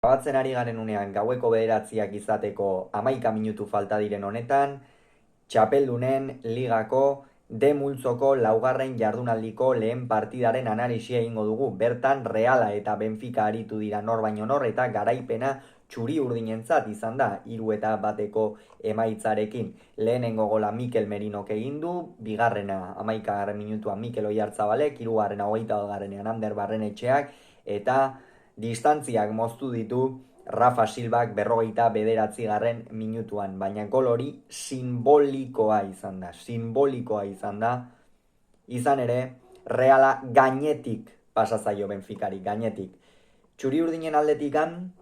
Grabatzen ari garen unean gaueko 9 izateko 11 minutu falta diren honetan, txapeldunen ligako D multzoko laugarren jardunaldiko lehen partidaren analisia egingo dugu. Bertan Reala eta Benfica aritu dira nor baino nor eta garaipena txuri urdinentzat izan da 3-1 emaitzarekin. Lehenengo gola Mikel Merinok egin du, bigarrena 11. minutuan Mikel Oyarzabalek, hirugarrena 21. Ander Barrenetxeak eta distantziak moztu ditu Rafa Silvak 59. minutuan, baina gol hori simbolikoa izan da, izan ere, Reala gainetik pasa zaio Benficari, gainetik. Txuri urdinen aldetikan,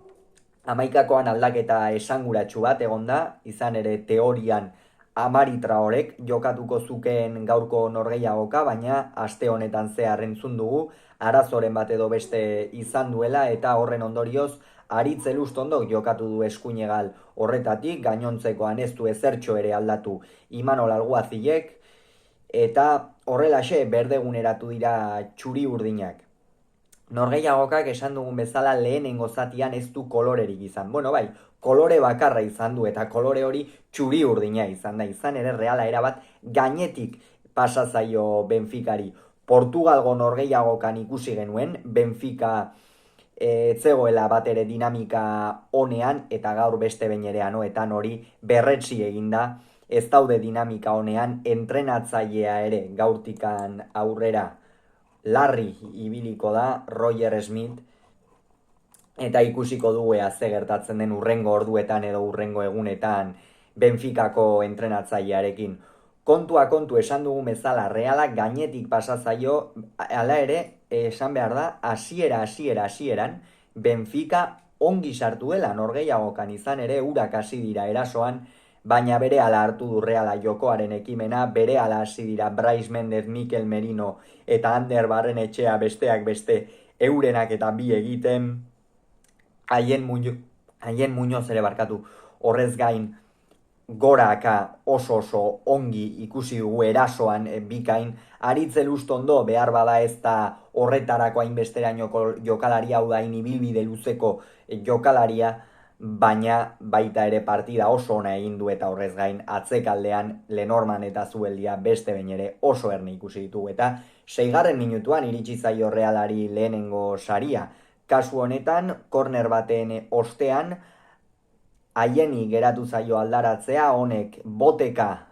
11koan aldaketa esanguratsu bat egon da, izan ere teorian Amari Traorek jokatuko zukeen gaurko norgehiagoka, baina aste honetan zehar entzun dugu, arazoren bat edo beste izan duela eta horren ondorioz Aritz Elustondok jokatu du eskuinegal horretatik, gainontzekoan ez du ezertxo ere aldatu Imanol Alguazilek eta horrelaxe berdeguneratu dira txuri urdinak. Norgehiagokak esan dugun bezala lehenengo zatian ez du kolorerik izan. Bueno, bai, kolore bakarra izan du eta kolore hori txuri urdina izan da. Izan ere Reala erabat gainetik pasa zaio Benficari. Portugalgo norgehiagokan ikusi genuen, Benfica etzegoela bat ere dinamika honean eta gaur beste behin ere anoetan hori berretsi eginda. Ez daude dinamika honean, entrenatzailea ere gaurtikan aurrera larri ibiliko da Roger Smith eta ikusiko dugu ze gertatzen den hurrengo orduetan edo hurrengo egunetan Benficako entrenatzailearekin. Kontua kontu esan dugu bezala Realak gainetik pasa zaio, hala ere esan behar da hasieran Benfica ongi sartu dela norgehiagokan, izan ere urak hasi dira erasoan, baina berehala hartu du Reala jokoaren ekimena, berehala hasi dira Brais Mendez, Mikel Merino eta Ander Barrenetxea besteak beste eurenak eta bi egiten, haien Muñoz ere barkatu, horrez gain goraka oso ongi ikusi dugu erasoan bikain, Aritz Elustondo behar bada ez da horretarako hainbesterainoko jokalaria, hau da ibilbide luzeko jokalaria, baina baita ere partida oso ona egin du eta horrez gain atzekaldean Lenorman eta Zubeldia beste behin ere oso erne ikusi ditugu eta 6. minutuan iritsi zaio Realari lehenengo saria. Kasu honetan, korner baten ostean, haieni geratu zaio aldaratzea, honek boteka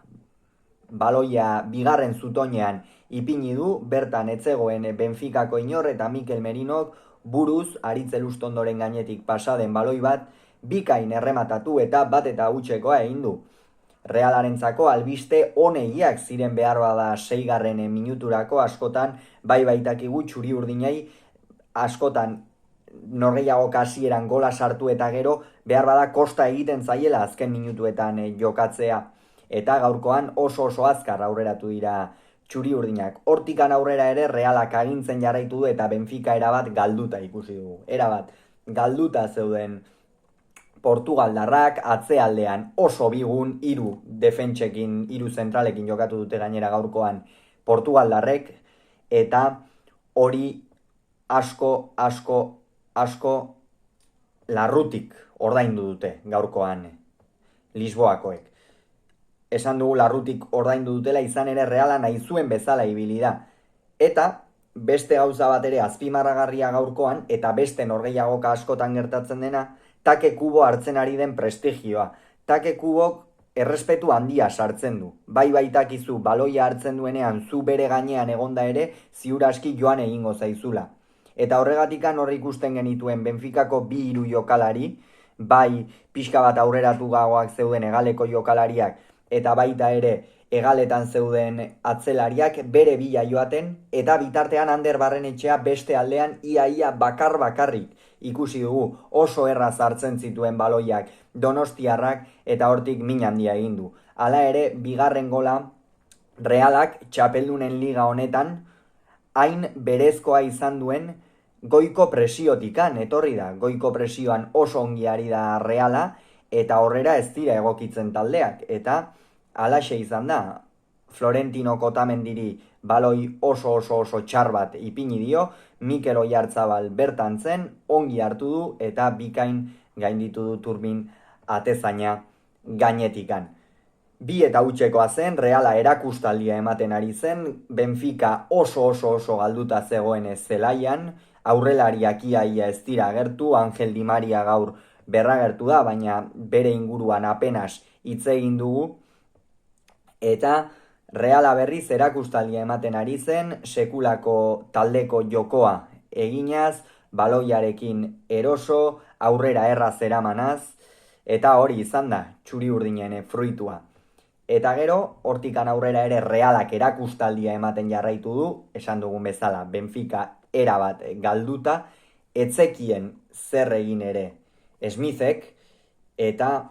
baloia bigarren zutoinean ipini du, bertan etzegoen Benficako inor eta Mikel Merinok buruz Aritz Elustondoren gainetik pasaden baloi bat bikain errematatu eta bat eta hutsekoa egin du. Realarentzako albiste honeiak ziren behar bada 6. minuturako, askotan bai baitakigu txuri urdinei askotan norgehiago hasieran gola sartu eta gero behar bada kosta egiten zaiela azken minutuetan jokatzea eta gaurkoan oso azkar aurreratu dira txuri urdinak. Hortikan aurrera ere Realak agintzen jarraitu du eta Benfica erabat galduta ikusi dugu. Erabat galduta zeuden Portugaldarrak, atzealdean oso bigun, 3 defentsekin, 3 zentralekin jokatu dute gainera gaurkoan Portugaldarrek eta hori asko larrutik ordaindu dute gaurkoan Lisboakoek. Esan dugu larrutik ordaindu dutela, izan ere Reala nahi zuen bezala ibili da. Eta beste gauza bat ere azpimarragarria gaurkoan eta beste norgehiagoka askotan gertatzen dena, Take Kubo hartzen ari den prestigioa. Take Kubok errespetu handia sartzen du. Bai baitakizu baloia hartzen duenean zu bere gainean egonda ere ziur aski joan egingo zaizula. Eta horregatikan horri ikusten genituen Benficako 2-3 jokalari, bai pixka bat aurreratu gagoak zeuden hegaleko jokalariak eta baita ere hegaletan zeuden atzelariak bere bila joaten eta bitartean Ander Barrenetxea beste aldean ia bakarrik ikusi dugu, oso erraz hartzen zituen baloiak donostiarrak eta hortik min handia egin du. Hala ere, bigarren gola Realak txapeldunen liga honetan hain berezkoa izan duen goiko presiotikan etorri da. Goiko presioan oso ongi ari da Reala eta horrera ez dira egokitzen taldeak eta halaxe izan da. Florentino Otamendiri baloi oso txar bat ipini dio, Mikel Oyarzabal bertan zen, ongi hartu du eta bikain gainditu du Turbin atezaina gainetikan. Bi eta hutsekoa zen, Reala erakustaldia ematen ari zen, Benfica oso galduta zegoen zelaian, aurrelariak ia ez dira agertu, Angel Di Maria gaur berragertu da, baina bere inguruan apenas hitz egin dugu, eta Reala berriz erakustaldia ematen ari zen, sekulako taldeko jokoa eginaz, baloiarekin eroso, aurrera erraz eramanaz, eta hori izan da, txuri urdinen fruitua. Eta gero, hortikan aurrera ere Realak erakustaldia ematen jarraitu du, esan dugun bezala, Benfica erabat galduta, etzekien zer egin ere Smithek, eta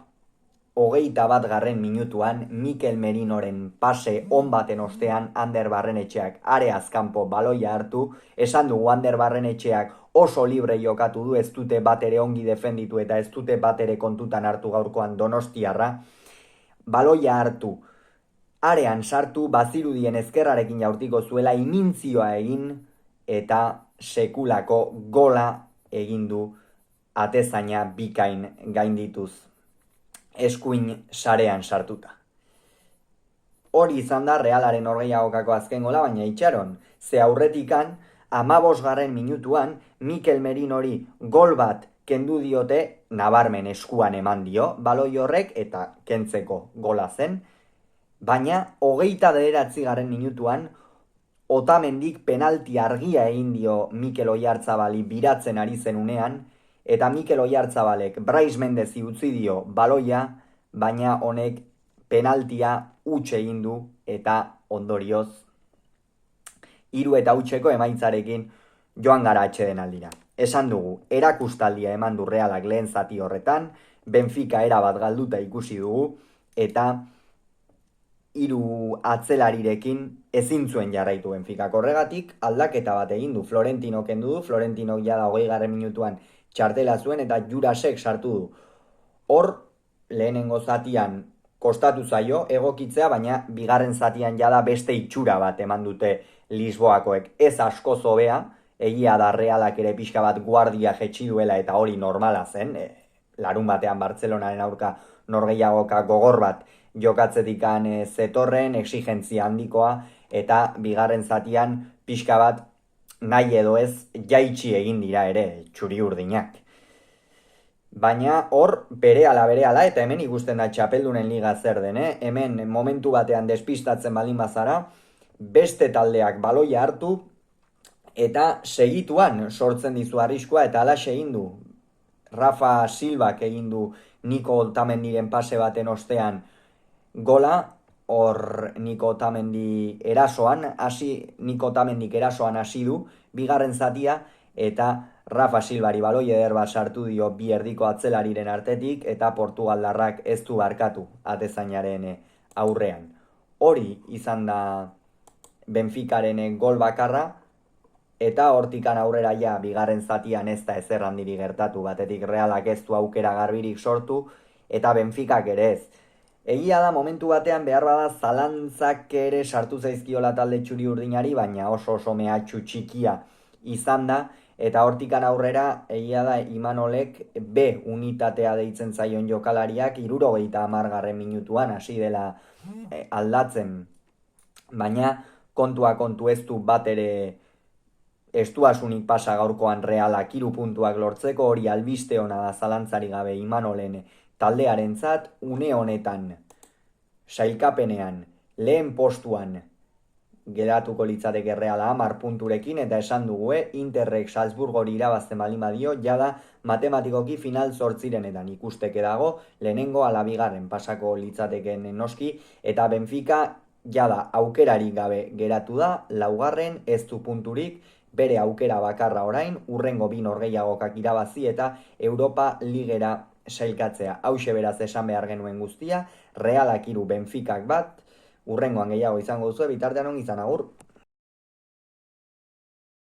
21. minutuan Mikel Merinoren pase on baten ostean Ander Barrenetxeak areaz kanpo baloia hartu, esan dugu Ander Barrenetxeak oso libre jokatu du, ez dute bat ere ongi defenditu eta ez dute bat ere kontutan hartu gaurkoan Donostiarra, baloia hartu, arean sartu, bazirudien ezkerrarekin jaurtiko zuela, imintzioa egin eta sekulako gola egin du atezaina bikain gaindituz, eskuin sarean sartuta. Hori izan da Realaren orgeiagokako azken gola, baina itxaron, ze aurretikan 15. minutuan Mikel Merinori gol bat kendu diote, nabarmen eskuan eman dio, baloi horrek eta kentzeko gola zen, baina 29. minutuan Otamendik penalti argia egin dio Mikel Oyarzabali biratzen ari zen unean, eta Mikel Oyarzabalek Brais Mendezi utzi dio baloia, baina honek penaltia huts egin du eta ondorioz 3-0 emaitzarekin joan gara atsedenaldira. Esan dugu, erakustaldia eman du Realak lehen zati horretan, Benfica erabat galduta ikusi dugu, eta 3 atzelarirekin ezin zuen jarraitu Benfica. Horregatik aldaketa bat egin du, Florentino kendu du, Florentino jada 20. minutuan txartela zuen eta Jurasek sartu du. Hor, lehenengo zatian kostatu zaio egokitzea, baina bigarren zatian jada beste itxura bat eman dute Lisboakoek. Ez asko hobea, egia da Realak ere pixka bat guardia jetxi duela eta hori normala zen, larun batean Bartzelonaren aurka norgehiagoka gogor bat jokatzetikan zetorren, exigentzia handikoa, eta bigarren zatian pixka bat nahi edo ez jaitsi egin dira ere txuri urdinak. Baina hor berehala eta hemen ikusten da txapeldunen liga zer den, hemen momentu batean despistatzen baldin bazara, beste taldeak baloia hartu eta segituan sortzen dizu arriskua eta alaxe egin du. Rafa Silvak egin du Niko Otamendiren pase baten ostean gola, hor Niko Otamendik erasoan hasi du bigarren zatia eta Rafa Silvari baloi eder bat sartu dio bi erdiko atzelariren artetik eta Portugaldarrak ez du barkatu atezainaren aurrean. Hori izan da Benficaren gol bakarra eta hortikan aurrera ja bigarren zatian ez da ezer handiri gertatu, batetik Realak ez du aukera garbirik sortu eta Benficak ere ez. Egia da momentu batean behar bada zalantzak ere sartu zaizkiola talde txuri urdinari, baina oso mehatxu txikia izan da, eta hortikan aurrera egia da Imanolek B unitatea deitzen zaion jokalariak 70. minutuan hasi dela aldatzen, baina kontu ez du bat ere estuasunik pasa gaurkoan Realak 3 puntuak lortzeko, hori albiste ona da zalantzari gabe Imanolen taldearentzat, une honetan sailkapenean lehen postuan geratuko litzateke Reala 10 punturekin, eta esan dugu, Interrek Salzburgori irabazten baldin badio, jada matematikoki final 8etan ikusteke dago, lehenengo ala bigarren pasako litzateken noski, eta Benfica jada aukerarik gabe geratu da, 4. ez du punturik, bere aukera bakarra orain, urrengo 2 norgehiagokak irabazi eta Europa Ligera sailkatzea. Hauxe beraz esan behar genuen guztia, Realak 3, Benficak 1, urrengoan gehiago izango duzu, bitartean ongi izan, agur!